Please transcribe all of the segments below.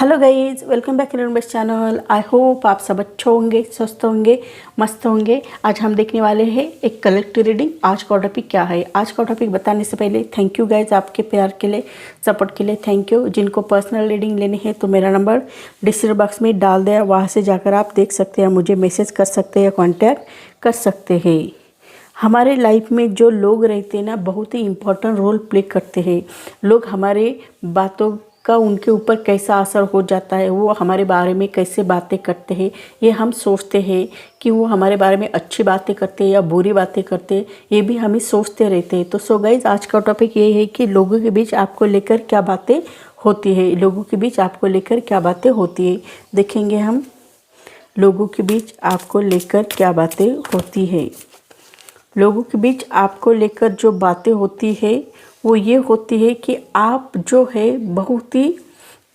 Hello guys, welcome back to best channel. I hope आप सब अच्छे होंगे, स्वस्थ होंगे, मस्त होंगे। आज हम देखने वाले हैं एक कलेक्टिव रीडिंग। आज का टॉपिक क्या है? आज का टॉपिक बताने से पहले थैंक यू गाइज, आपके प्यार के लिए, सपोर्ट के लिए थैंक यू। जिनको पर्सनल रीडिंग लेनी है तो मेरा नंबर डिस्क्रिप्शन बॉक्स में डाल दिया, वहाँ से जाकर आप देख सकते हैं, मुझे मैसेज कर सकते हैं या कॉन्टैक्ट कर सकते हैं। हमारे लाइफ में जो लोग रहते हैं ना, बहुत ही इम्पोर्टेंट रोल प्ले करते हैं। लोग हमारे बातों का उनके ऊपर कैसा असर हो जाता है, वो हमारे बारे में कैसे बातें करते हैं, ये हम सोचते हैं कि वो हमारे बारे में अच्छी बातें करते हैं या बुरी बातें करते हैं, ये भी हमें सोचते रहते हैं। तो सो गाइज, आज का टॉपिक ये है कि लोगों के बीच आपको लेकर क्या बातें होती है, लोगों के बीच आपको लेकर क्या बातें होती है। देखेंगे हम लोगों के बीच आपको लेकर क्या बातें होती है। लोगों के बीच आपको लेकर जो बातें होती है वो ये होती है कि आप जो है बहुत ही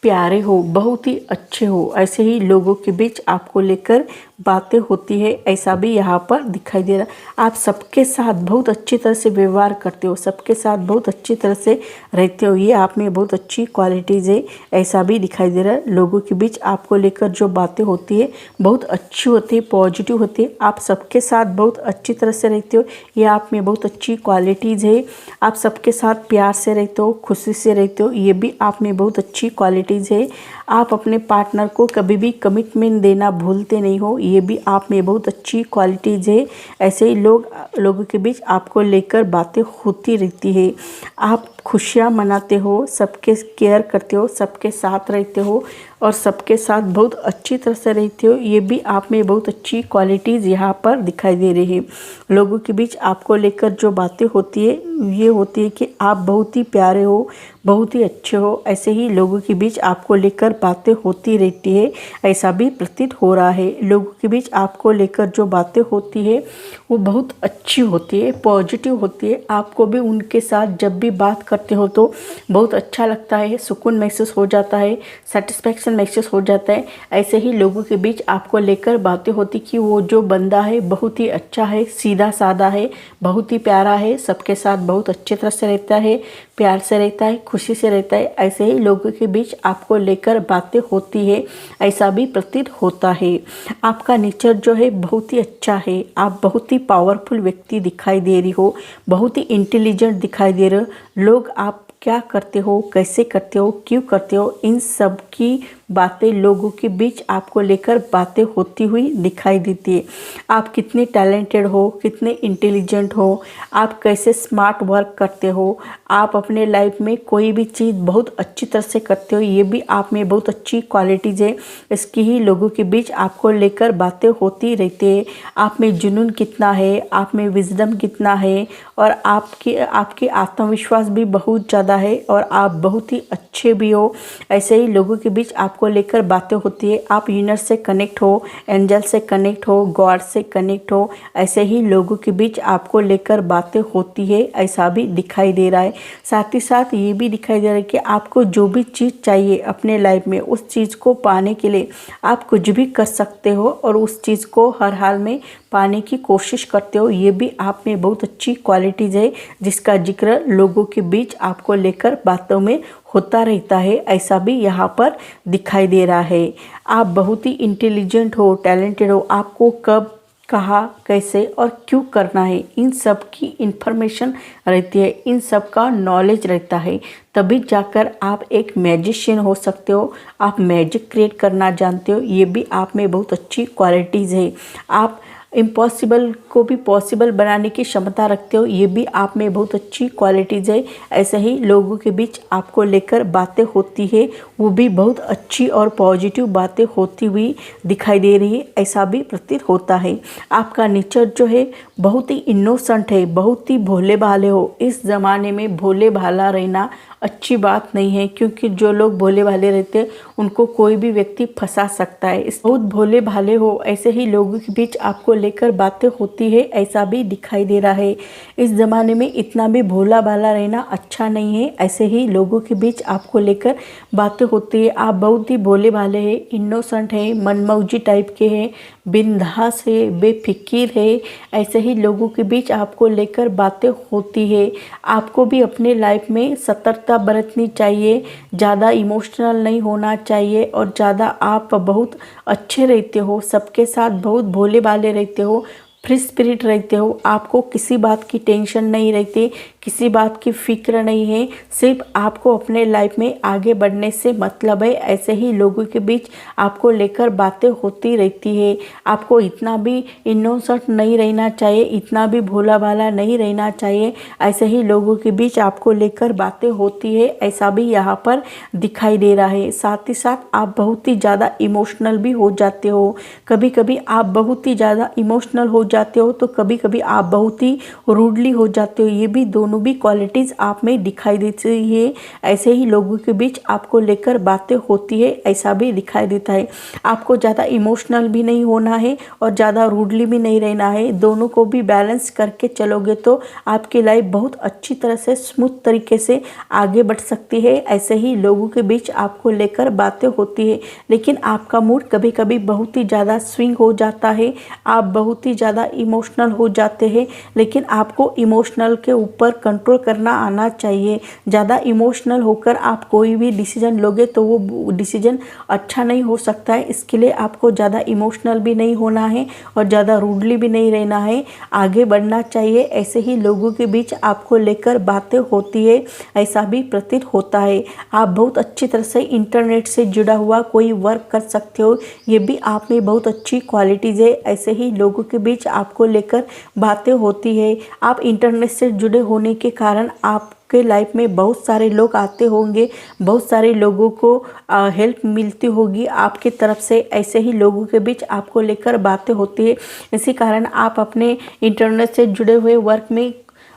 प्यारे हो, बहुत ही अच्छे हो। ऐसे ही लोगों के बीच आपको लेकर बातें होती है, ऐसा भी यहाँ पर दिखाई दे रहा है। आप सबके साथ बहुत अच्छी तरह से व्यवहार करते हो, सबके साथ बहुत अच्छी तरह से रहते हो, ये आप में बहुत अच्छी क्वालिटीज़ है, ऐसा भी दिखाई दे रहा है। लोगों के बीच आपको लेकर जो बातें होती है बहुत अच्छी होती है, पॉजिटिव होती है। आप सबके साथ बहुत अच्छी तरह से रहते हो, ये आप में बहुत अच्छी क्वालिटीज़ है। आप सबके साथ प्यार से रहते हो, खुशी से रहते हो, ये भी आप में बहुत अच्छी क्वालिटीज़ है। आप अपने पार्टनर को कभी भी कमिटमेंट देना भूलते नहीं हो, ये भी आप में बहुत अच्छी क्वालिटीज़ है। ऐसे ही लोगों के बीच आपको लेकर बातें होती रहती है। आप खुशियाँ मनाते हो, सबके केयर करते हो, सबके साथ रहते हो और सबके साथ बहुत अच्छी तरह से रहते हो, ये भी आप में बहुत अच्छी क्वालिटीज़ यहाँ पर दिखाई दे रही है। लोगों के बीच आपको लेकर जो बातें होती है ये होती है कि आप बहुत ही प्यारे हो, बहुत ही अच्छे हो। ऐसे ही लोगों के बीच आपको लेकर बातें होती रहती है, ऐसा भी प्रतीत हो रहा है। लोगों के बीच आपको लेकर जो बातें होती है वो बहुत अच्छी होती है, पॉजिटिव होती है। आपको भी उनके साथ जब भी बात करते हो तो बहुत अच्छा लगता है, सुकून महसूस हो जाता है, सेटिस्फेक्शन महसूस हो जाता है। ऐसे ही लोगों के बीच आपको लेकर बातें होती कि वो जो बंदा है बहुत ही अच्छा है, सीधा साधा है, बहुत ही प्यारा है, सबके साथ बहुत अच्छी तरह से रहता है, प्यार से रहता है, खुशी से रहता है। ऐसे ही लोगों के बीच आपको लेकर बातें होती है, ऐसा भी प्रतीत होता है। आपका नेचर जो है बहुत ही अच्छा है, आप बहुत ही पावरफुल व्यक्ति दिखाई दे रही हो, बहुत ही इंटेलिजेंट दिखाई दे रहे हो। लोग आप क्या करते हो, कैसे करते हो, क्यों करते हो, इन सब की बातें लोगों के बीच आपको लेकर बातें होती हुई दिखाई देती है। आप कितने टैलेंटेड हो, कितने इंटेलिजेंट हो, आप कैसे स्मार्ट वर्क करते हो, आप अपने लाइफ में कोई भी चीज़ बहुत अच्छी तरह से करते हो, ये भी आप में बहुत अच्छी क्वालिटीज़ है। इसकी ही लोगों के बीच आपको लेकर बातें होती रहती है। आप में जुनून कितना है, आप में विजडम कितना है और आपके आत्मविश्वास भी बहुत ज़्यादा है और आप बहुत ही अच्छे भी हो। ऐसे ही लोगों के बीच आपको लेकर बातें होती है। आप यूनिवर्स से कनेक्ट हो, एंजल से कनेक्ट हो, गॉड से कनेक्ट हो। ऐसे ही लोगों के बीच आपको लेकर बातें होती है, ऐसा भी दिखाई दे रहा है। साथ ही साथ ये भी दिखाई दे रहा है कि आपको जो भी चीज़ चाहिए अपने लाइफ में, उस चीज़ को पाने के लिए आप कुछ भी कर सकते हो और उस चीज़ को हर हाल में पाने की कोशिश करते हो, ये भी आप में बहुत अच्छी क्वालिटीज़ है, जिसका जिक्र लोगों के बीच आपको लेकर बातों में होता रहता है, ऐसा भी यहाँ पर दिखाई दे रहा है। आप बहुत ही इंटेलिजेंट हो, टैलेंटेड हो, आपको कब, कहाँ, कैसे और क्यों करना है, इन सब की इन्फॉर्मेशन रहती है, इन सब का नॉलेज रहता है। तभी जाकर आप एक मैजिशियन हो सकते हो, आप मैजिक क्रिएट करना जानते हो, ये भी आप में बहुत अच्छी क्वालिटीज़ है। आप इम्पॉसिबल को भी पॉसिबल बनाने की क्षमता रखते हो, ये भी आप में बहुत अच्छी क्वालिटीज़ है। ऐसे ही लोगों के बीच आपको लेकर बातें होती है, वो भी बहुत अच्छी और पॉजिटिव बातें होती हुई दिखाई दे रही है, ऐसा भी प्रतीत होता है। आपका नेचर जो है बहुत ही इनोसेंट है, बहुत ही भोले भाले हो। इस ज़माने में भोले भाला रहना अच्छी बात नहीं है, क्योंकि जो लोग भोले भाले रहते हैं उनको कोई भी व्यक्ति फंसा सकता है। इस बहुत भोले भाले हो, ऐसे ही लोगों के बीच आपको लेकर बातें होती है, ऐसा भी दिखाई दे रहा है। इस ज़माने में इतना भी भोला भाला रहना अच्छा नहीं है, ऐसे ही लोगों के बीच आपको लेकर बातें होती है। आप बहुत ही भोले भाले हैं, इनोसेंट है, मनमौजी टाइप के हैं, बिंदास है, बेफिक्र है। ऐसे ही लोगों के बीच आपको लेकर बातें होती है। आपको भी अपने लाइफ में सतर्कता शांतता बरतनी चाहिए, ज़्यादा इमोशनल नहीं होना चाहिए और ज़्यादा आप बहुत अच्छे रहते हो, सबके साथ बहुत भोले भाले रहते हो, फ्री स्पिरिट रहते हो। आपको किसी बात की टेंशन नहीं रहती, किसी बात की फिक्र नहीं है, सिर्फ आपको अपने लाइफ में आगे बढ़ने से मतलब है। ऐसे ही लोगों के बीच आपको लेकर बातें होती रहती है। आपको इतना भी इनोसेंट नहीं रहना चाहिए, इतना भी भोला भाला नहीं रहना चाहिए। ऐसे ही लोगों के बीच आपको लेकर बातें होती है, ऐसा भी यहाँ पर दिखाई दे रहा है। साथ ही साथ आप बहुत ही ज़्यादा इमोशनल भी हो जाते हो। कभी कभी आप बहुत ही ज़्यादा इमोशनल हो जाते हो तो कभी कभी आप बहुत ही रूडली हो जाते हो। ये भी दोनों भी क्वालिटीज़ आप में दिखाई देती है। ऐसे ही लोगों के बीच आपको लेकर बातें होती है, ऐसा भी दिखाई देता है। आपको ज़्यादा इमोशनल भी नहीं होना है और ज़्यादा रूडली भी नहीं रहना है। दोनों को भी बैलेंस करके चलोगे तो आपकी लाइफ बहुत अच्छी तरह से स्मूथ तरीके से आगे बढ़ सकती है। ऐसे ही लोगों के बीच आपको लेकर बातें होती है, लेकिन आपका मूड कभी कभी बहुत ही ज़्यादा स्विंग हो जाता है। आप बहुत ही ज़्यादा इमोशनल हो जाते हैं, लेकिन आपको इमोशनल के ऊपर कंट्रोल करना आना चाहिए। ज़्यादा इमोशनल होकर आप कोई भी डिसीजन लोगे तो वो डिसीजन अच्छा नहीं हो सकता है। इसके लिए आपको ज़्यादा इमोशनल भी नहीं होना है और ज़्यादा रूडली भी नहीं रहना है, आगे बढ़ना चाहिए। ऐसे ही लोगों के बीच आपको लेकर बातें होती है, ऐसा भी प्रतीत होता है। आप बहुत अच्छी तरह से इंटरनेट से जुड़ा हुआ कोई वर्क कर सकते हो, ये भी आप में बहुत अच्छी क्वालिटीज़ है। ऐसे ही लोगों के बीच आपको लेकर बातें होती है। आप इंटरनेट से जुड़े होने के कारण आपके लाइफ में बहुत सारे लोग आते होंगे, बहुत सारे लोगों को हेल्प मिलती होगी आपकी तरफ से। ऐसे ही लोगों के बीच आपको लेकर बातें होती है। इसी कारण आप अपने इंटरनेट से जुड़े हुए वर्क में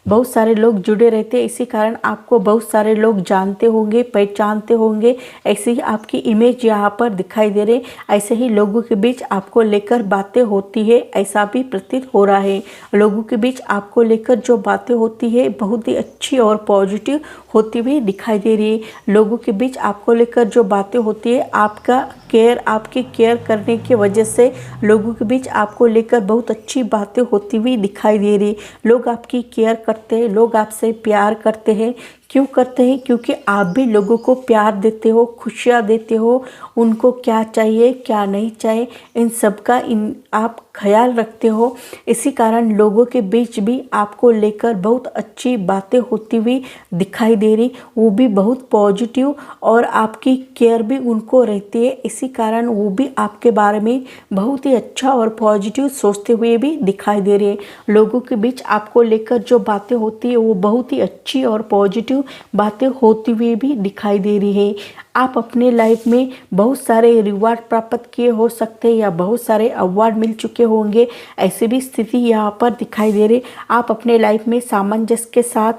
बहुत सारे लोग जुड़े रहते हैं। इसी कारण आपको बहुत सारे लोग जानते होंगे, पहचानते होंगे। ऐसे ही आपकी इमेज यहाँ पर दिखाई दे रही। ऐसे ही लोगों के बीच आपको लेकर बातें होती है, ऐसा भी प्रतीत हो रहा है। लोगों के बीच आपको लेकर जो बातें होती है बहुत ही अच्छी और पॉजिटिव होती हुई दिखाई दे रही है। लोगों के बीच आपको लेकर जो बातें होती है, आपकी केयर करने की वजह से लोगों के बीच आपको लेकर बहुत अच्छी बातें होती हुई दिखाई दे रही। लोग आपकी केयर करते हैं, लोग आपसे प्यार करते हैं। क्यों करते हैं? क्योंकि आप भी लोगों को प्यार देते हो, खुशियाँ देते हो। उनको क्या चाहिए, क्या नहीं चाहिए, इन सब का आप ख्याल रखते हो। इसी कारण लोगों के बीच भी आपको लेकर बहुत अच्छी बातें होती हुई दिखाई दे रही, वो भी बहुत पॉजिटिव, और आपकी केयर भी उनको रहती है। इसी कारण वो भी आपके बारे में बहुत ही अच्छा और पॉजिटिव सोचते हुए भी दिखाई दे रही है। लोगों के बीच आपको लेकर जो बातें होती है वो बहुत ही अच्छी और पॉजिटिव बातें होती हुई भी दिखाई दे रही है। आप अपने लाइफ में बहुत सारे रिवार्ड प्राप्त किए हो सकते हैं या बहुत सारे अवार्ड मिल चुके होंगे, ऐसी भी स्थिति यहाँ पर दिखाई दे रही। आप अपने लाइफ में सामंजस्य के साथ,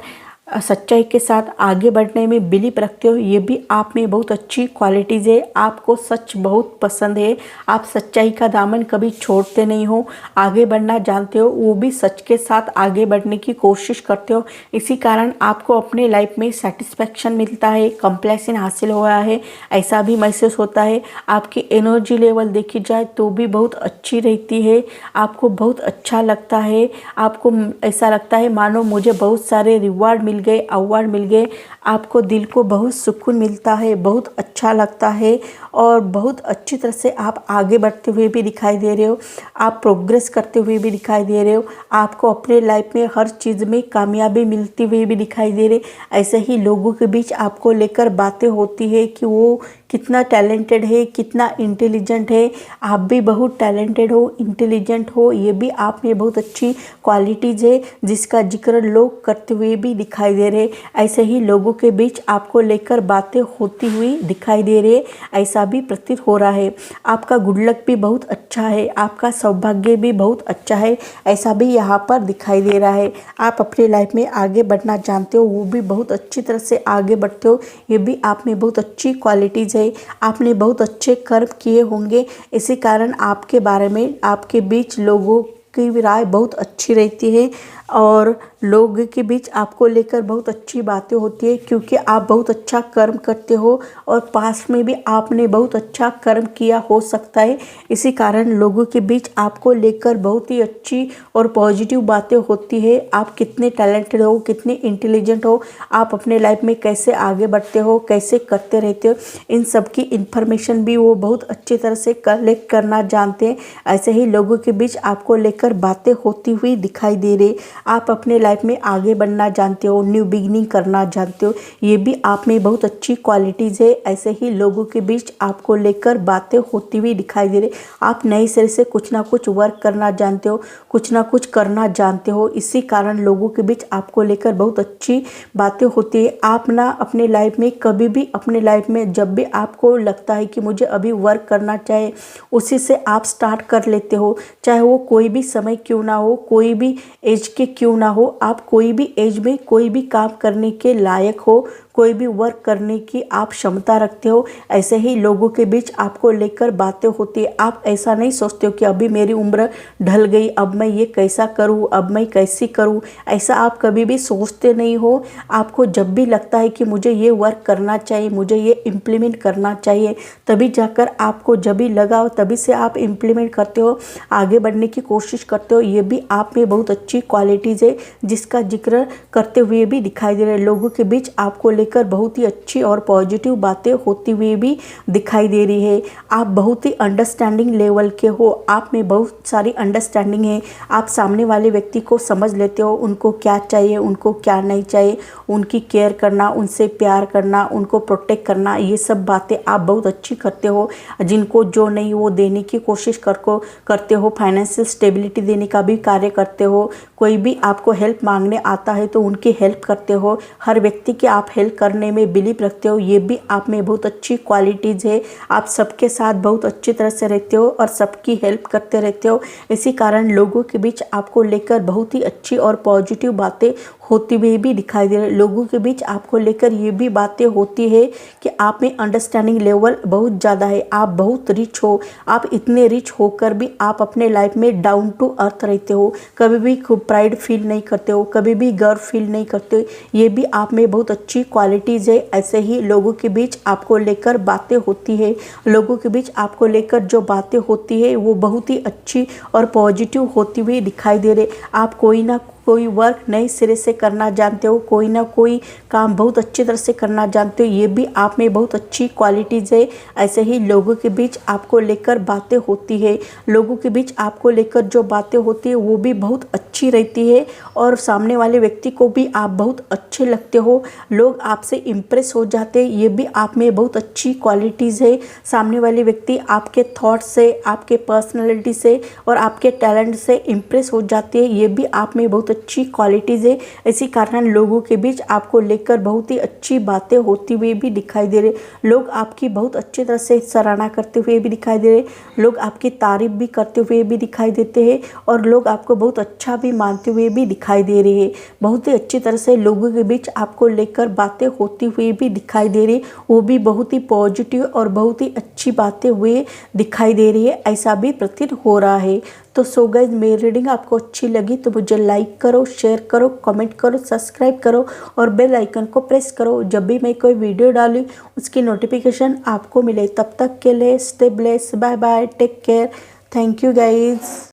सच्चाई के साथ आगे बढ़ने में बिलीव रखते हो, ये भी आप में बहुत अच्छी क्वालिटीज़ है। आपको सच बहुत पसंद है, आप सच्चाई का दामन कभी छोड़ते नहीं हो, आगे बढ़ना जानते हो, वो भी सच के साथ आगे बढ़ने की कोशिश करते हो। इसी कारण आपको अपने लाइफ में सेटिस्फेक्शन मिलता है, कंप्लेसेंट हासिल हुआ है, ऐसा भी महसूस होता है। आपकी एनर्जी लेवल देखी जाए तो भी बहुत अच्छी रहती है, आपको बहुत अच्छा लगता है। आपको ऐसा लगता है मानो मुझे बहुत सारे रिवार्ड मिल गए, अवार्ड मिल गए। आपको दिल को बहुत सुकून मिलता है, बहुत अच्छा लगता है और बहुत अच्छी तरह से आप आगे बढ़ते हुए भी दिखाई दे रहे हो, आप प्रोग्रेस करते हुए भी दिखाई दे रहे हो। आपको अपने लाइफ में हर चीज़ में कामयाबी मिलती हुई भी दिखाई दे रही। ऐसे ही लोगों के बीच आपको लेकर बातें होती है कि वो कितना टैलेंटेड है, कितना इंटेलिजेंट है। आप भी बहुत टैलेंटेड हो, इंटेलिजेंट हो, ये भी आप में बहुत अच्छी क्वालिटीज़ है जिसका जिक्र लोग करते हुए भी दिखाई दे रहे। ऐसे ही लोगों के बीच आपको लेकर बातें होती हुई दिखाई दे रही, ऐसा भी प्रतीत हो रहा है। आपका गुड लक भी बहुत अच्छा है, आपका सौभाग्य भी बहुत अच्छा है, ऐसा भी यहाँ पर दिखाई दे रहा है। आप अपनी लाइफ में आगे बढ़ना जानते हो, वो भी बहुत अच्छी तरह से आगे बढ़ते हो, ये भी आप में बहुत अच्छी क्वालिटीज़ है। आपने बहुत अच्छे कर्म किए होंगे, इसी कारण आपके बारे में आपके बीच लोगों की राय बहुत अच्छी रहती है। और लोगों के बीच आपको लेकर बहुत अच्छी बातें होती है, क्योंकि आप बहुत अच्छा कर्म करते हो और पास में भी आपने बहुत अच्छा कर्म किया हो सकता है। इसी कारण लोगों के बीच आपको लेकर बहुत ही अच्छी और पॉजिटिव बातें होती है। आप कितने टैलेंटेड हो, कितने इंटेलिजेंट हो, आप अपने लाइफ में कैसे आगे बढ़ते हो, कैसे करते रहते हो, इन सब की इन्फॉर्मेशन भी वो बहुत अच्छी तरह से कलेक्ट करना जानते हैं। ऐसे ही लोगों के बीच आपको लेकर बातें होती हुई दिखाई दे रही। आप अपने लाइफ में आगे बढ़ना जानते हो, न्यू बिगिनिंग करना जानते हो, ये भी आप में बहुत अच्छी क्वालिटीज़ है। ऐसे ही लोगों के बीच आपको लेकर बातें होती हुई दिखाई दे रही। आप नए सिरे से कुछ ना कुछ वर्क करना जानते हो, कुछ ना कुछ करना जानते हो। इसी कारण लोगों के बीच आपको लेकर बहुत अच्छी बातें होती है। आप ना अपने लाइफ में कभी भी, अपने लाइफ में जब भी आपको लगता है कि मुझे अभी वर्क करना चाहिए, उसी से आप स्टार्ट कर लेते हो। चाहे वो कोई भी समय क्यों ना हो, कोई भी एज के क्यों ना हो, आप कोई भी एज में कोई भी काम करने के लायक हो, कोई भी वर्क करने की आप क्षमता रखते हो। ऐसे ही लोगों के बीच आपको लेकर बातें होती है। आप ऐसा नहीं सोचते हो कि अभी मेरी उम्र ढल गई, अब मैं ये कैसा करूं, अब मैं कैसी करूं, ऐसा आप कभी भी सोचते नहीं हो। आपको जब भी लगता है कि मुझे ये वर्क करना चाहिए, मुझे ये इम्प्लीमेंट करना चाहिए, तभी जाकर आपको जब भी लगा हो तभी से आप इम्प्लीमेंट करते हो, आगे बढ़ने की कोशिश करते हो। ये भी आप में बहुत अच्छी क्वालिटीज़ है, जिसका जिक्र करते हुए भी दिखाई दे रहे हैं। लोगों के बीच आपको लेकर बहुत ही अच्छी और पॉजिटिव बातें होती हुई भी दिखाई दे रही है। आप बहुत ही अंडरस्टैंडिंग लेवल के हो, आप में बहुत सारी अंडरस्टैंडिंग है। आप सामने वाले व्यक्ति को समझ लेते हो, उनको क्या चाहिए, उनको क्या नहीं चाहिए, उनकी केयर करना, उनसे प्यार करना, उनको प्रोटेक्ट करना, ये सब बातें आप बहुत अच्छी करते हो। जिनको जो नहीं वो देने की कोशिश करते हो। फाइनेंशियल स्टेबिलिटी देने का भी कार्य करते हो। कोई भी आपको हेल्प मांगने आता है तो उनकी हेल्प करते हो। हर व्यक्ति की आप हेल्प करने में बिलीव रखते हो, ये भी आप में बहुत अच्छी क्वालिटीज़ है। आप सबके साथ बहुत अच्छी तरह से रहते हो और सबकी हेल्प करते रहते हो। इसी कारण लोगों के बीच आपको लेकर बहुत ही अच्छी और पॉजिटिव बातें होती हुई भी दिखाई दे रही है। लोगों के बीच आपको लेकर ये भी बातें होती है कि आप में अंडरस्टैंडिंग लेवल बहुत ज़्यादा है, आप बहुत रिच हो। आप इतने रिच होकर भी आप अपने लाइफ में डाउन टू अर्थ रहते हो, कभी भी खूब प्राइड फील नहीं करते हो, कभी भी गर्व फील नहीं करते हो। ये भी आप में बहुत अच्छी क्वालिटीज़ है। ऐसे ही लोगों के बीच आपको लेकर बातें होती है। लोगों के बीच आपको लेकर जो बातें होती है वो बहुत ही अच्छी और पॉजिटिव होती हुई दिखाई दे रही। आप कोई ना कोई वर्क नए सिरे से करना जानते हो, कोई ना कोई काम बहुत अच्छी तरह से करना जानते हो, ये भी आप में बहुत अच्छी क्वालिटीज़ है। ऐसे ही लोगों के बीच आपको लेकर बातें होती है। लोगों के बीच आपको लेकर जो बातें होती है वो भी बहुत अच्छी रहती है और सामने वाले व्यक्ति को भी आप बहुत अच्छे लगते हो। लोग आपसे इम्प्रेस हो जाते हैं, ये भी आप में बहुत अच्छी क्वालिटीज़ है। सामने वाले व्यक्ति आपके थॉट से, आपके पर्सनैलिटी से और आपके टैलेंट से इम्प्रेस हो जाते हैं, ये भी आप में बहुत अच्छी क्वालिटीज़ है। इसी कारण लोगों के बीच आपको लेकर बहुत ही अच्छी बातें होती हुई भी दिखाई दे रहे। लोग आपकी बहुत अच्छी तरह से सराहना करते हुए भी दिखाई दे रहे, लोग आपकी तारीफ भी करते हुए भी दिखाई देते हैं और लोग आपको बहुत अच्छा भी मानते हुए भी दिखाई दे रहे हैं। बहुत ही अच्छी तरह से लोगों के बीच आपको लेकर बातें होती हुई भी दिखाई दे रही, वो भी बहुत ही पॉजिटिव और बहुत ही अच्छी बातें हुए दिखाई दे रही है, ऐसा भी प्रतीत हो रहा है। तो सो गाइस, मेरी रीडिंग आपको अच्छी लगी तो मुझे लाइक करो, शेयर करो, कमेंट करो, सब्सक्राइब करो और बेल आइकन को प्रेस करो। जब भी मैं कोई वीडियो डालूँ उसकी नोटिफिकेशन आपको मिले। तब तक के लिए stay blessed, bye bye, take care, thank you guys.